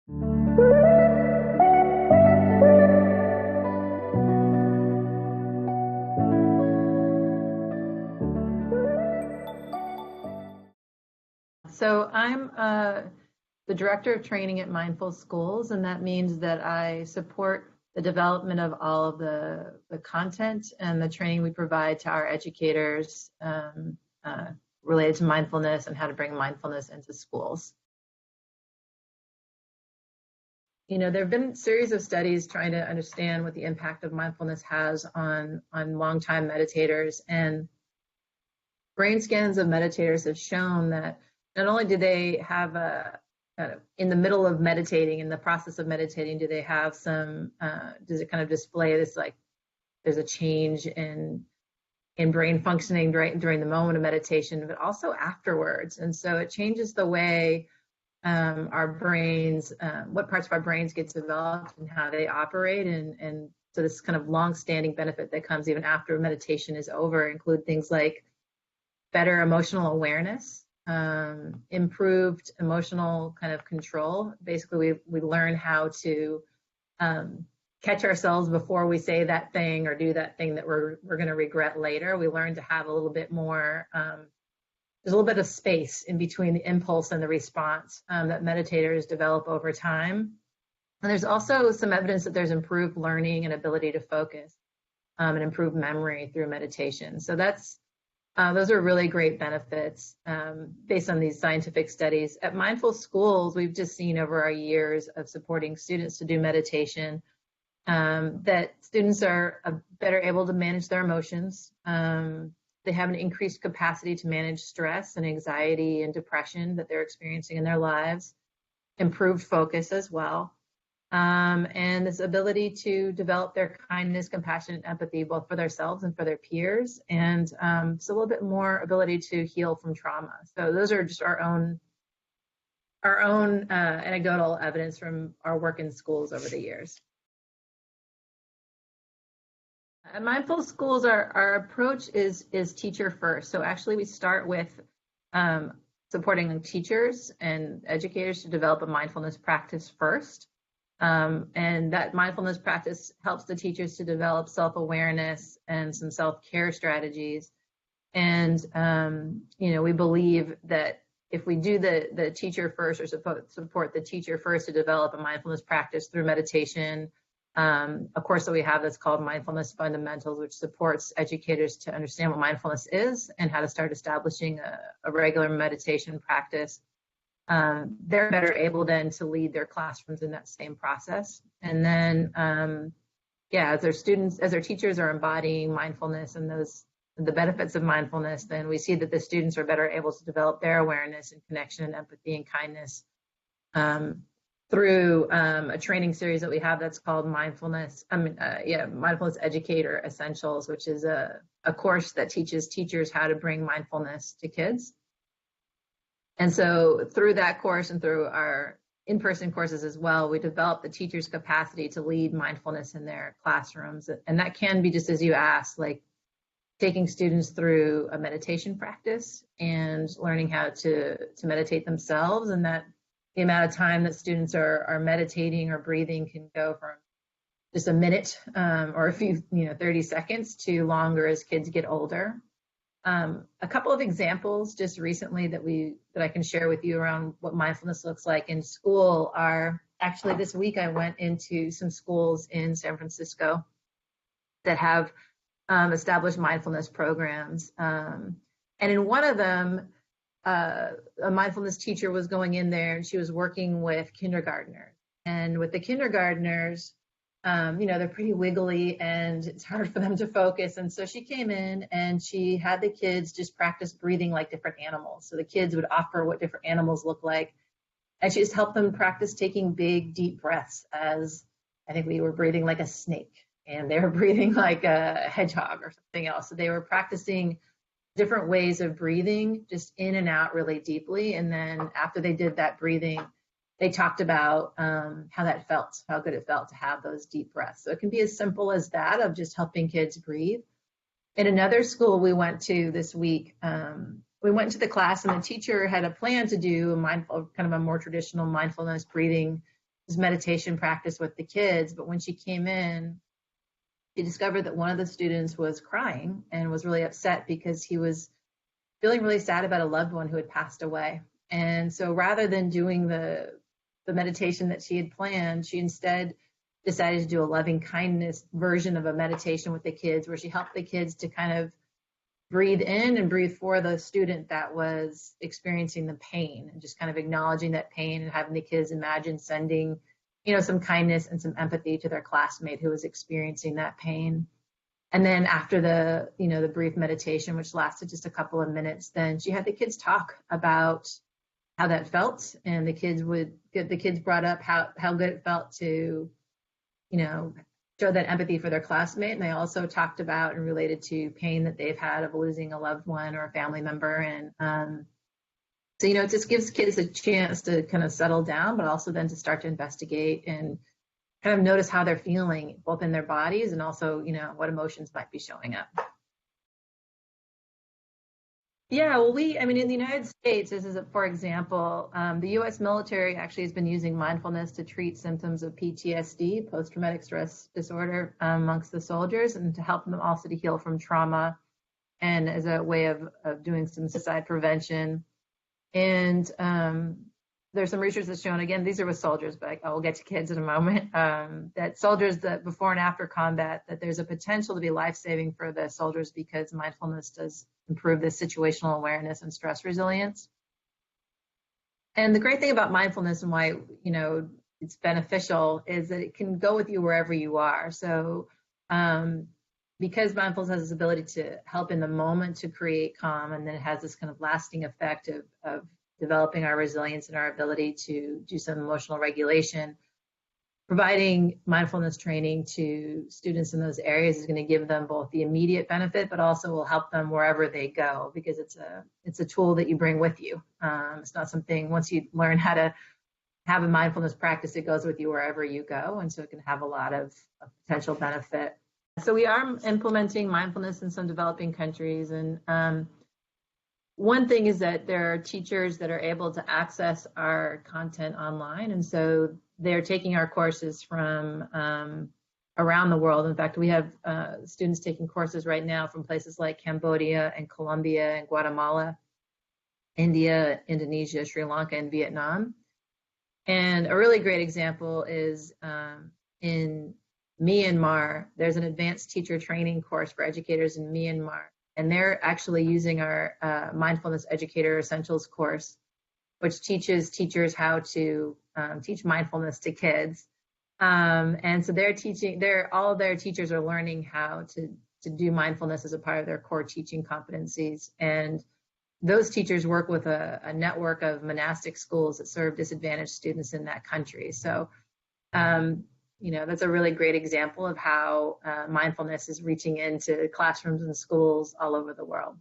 So I'm the director of training at Mindful Schools, and that means that I support the development of all of the content and the training we provide to our educators related to mindfulness and how to bring mindfulness into schools. You know, there have been a series of studies trying to understand what the impact of mindfulness has on long-time meditators, and brain scans of meditators have shown that not only do they have in the middle of meditating, in the process of meditating, do they have some, does it kind of display this, like, there's a change in brain functioning during the moment of meditation, but also afterwards. And so it changes the way our brains, what parts of our brains get developed and how they operate. And so this kind of long-standing benefit that comes even after meditation is over include things like better emotional awareness, improved emotional kind of control. Basically, we learn how to catch ourselves before we say that thing or do that thing that we're going to regret later. We learn to have a little bit more, there's a little bit of space in between the impulse and the response that meditators develop over time. And there's also some evidence that there's improved learning and ability to focus and improved memory through meditation. So those are really great benefits based on these scientific studies. At Mindful Schools, we've just seen over our years of supporting students to do meditation that students are better able to manage their emotions. They have an increased capacity to manage stress and anxiety and depression that they're experiencing in their lives, improved focus as well, and this ability to develop their kindness, compassion, and empathy, both for themselves and for their peers, and so a little bit more ability to heal from trauma. So those are just our own anecdotal evidence from our work in schools over the years. At Mindful Schools, our approach is teacher first. So actually we start with supporting teachers and educators to develop a mindfulness practice first. And that mindfulness practice helps the teachers to develop self-awareness and some self-care strategies. And, you know, we believe that if we do the teacher first, or support the teacher first to develop a mindfulness practice through meditation, of course, so we have this called Mindfulness Fundamentals, which supports educators to understand what mindfulness is and how to start establishing a regular meditation practice. They're better able then to lead their classrooms in that same process. And then, as their teachers are embodying mindfulness and the benefits of mindfulness, then we see that the students are better able to develop their awareness and connection and empathy and kindness through a training series that we have that's called Mindfulness Educator Essentials, which is a course that teaches teachers how to bring mindfulness to kids. And so through that course and through our in-person courses as well, we develop the teacher's capacity to lead mindfulness in their classrooms. And that can be, just as you asked, like taking students through a meditation practice and learning how to meditate themselves, and that the amount of time that students are meditating or breathing can go from just a minute or a few, 30 seconds to longer as kids get older. A couple of examples just recently that I can share with you around what mindfulness looks like in school are actually this week I went into some schools in San Francisco that have established mindfulness programs. And in one of them, a mindfulness teacher was going in there and she was working with kindergartners. And with the kindergartners, they're pretty wiggly and it's hard for them to focus. And so she came in and she had the kids just practice breathing like different animals. So the kids would offer what different animals look like. And she just helped them practice taking big, deep breaths, as I think we were breathing like a snake and they were breathing like a hedgehog or something else. So they were practicing different ways of breathing, just in and out really deeply. And then after they did that breathing, they talked about how that felt, how good it felt to have those deep breaths. So it can be as simple as that, of just helping kids breathe. In another school we went to this week, we went to the class and the teacher had a plan to do kind of a more traditional mindfulness breathing this meditation practice with the kids. But when she came in, she discovered that one of the students was crying and was really upset because he was feeling really sad about a loved one who had passed away. And so rather than doing the meditation that she had planned, she instead decided to do a loving kindness version of a meditation with the kids, where she helped the kids to kind of breathe in and breathe for the student that was experiencing the pain, and just kind of acknowledging that pain and having the kids imagine sending, some kindness and some empathy to their classmate who was experiencing that pain. And then after the brief meditation, which lasted just a couple of minutes, then she had the kids talk about how that felt, and the kids brought up how good it felt to, show that empathy for their classmate. And they also talked about and related to pain that they've had of losing a loved one or a family member. And so, it just gives kids a chance to kind of settle down, but also then to start to investigate and kind of notice how they're feeling, both in their bodies and also, what emotions might be showing up. Yeah, well, in the United States, this is, for example, the U.S. military actually has been using mindfulness to treat symptoms of PTSD, post-traumatic stress disorder, amongst the soldiers, and to help them also to heal from trauma, and as a way of doing some suicide prevention. And there's some research that's shown, again, these are with soldiers, but I will get to kids in a moment, that soldiers, that before and after combat, that there's a potential to be life-saving for the soldiers because mindfulness does improve this situational awareness and stress resilience. And the great thing about mindfulness and why, it's beneficial is that it can go with you wherever you are. So because mindfulness has this ability to help in the moment to create calm, and then it has this kind of lasting effect of developing our resilience and our ability to do some emotional regulation, providing mindfulness training to students in those areas is going to give them both the immediate benefit, but also will help them wherever they go, because it's a tool that you bring with you. It's not something, once you learn how to have a mindfulness practice, it goes with you wherever you go. And so it can have a lot of potential benefit. So we are implementing mindfulness in some developing countries. And one thing is that there are teachers that are able to access our content online. And so they're taking our courses from around the world. In fact, we have students taking courses right now from places like Cambodia and Colombia and Guatemala, India, Indonesia, Sri Lanka, and Vietnam. And a really great example is in Myanmar. There's an advanced teacher training course for educators in Myanmar. And they're actually using our Mindfulness Educator Essentials course, which teaches teachers how to teach mindfulness to kids. And so all of their teachers are learning how to do mindfulness as a part of their core teaching competencies. And those teachers work with a network of monastic schools that serve disadvantaged students in that country. So, that's a really great example of how mindfulness is reaching into classrooms and schools all over the world.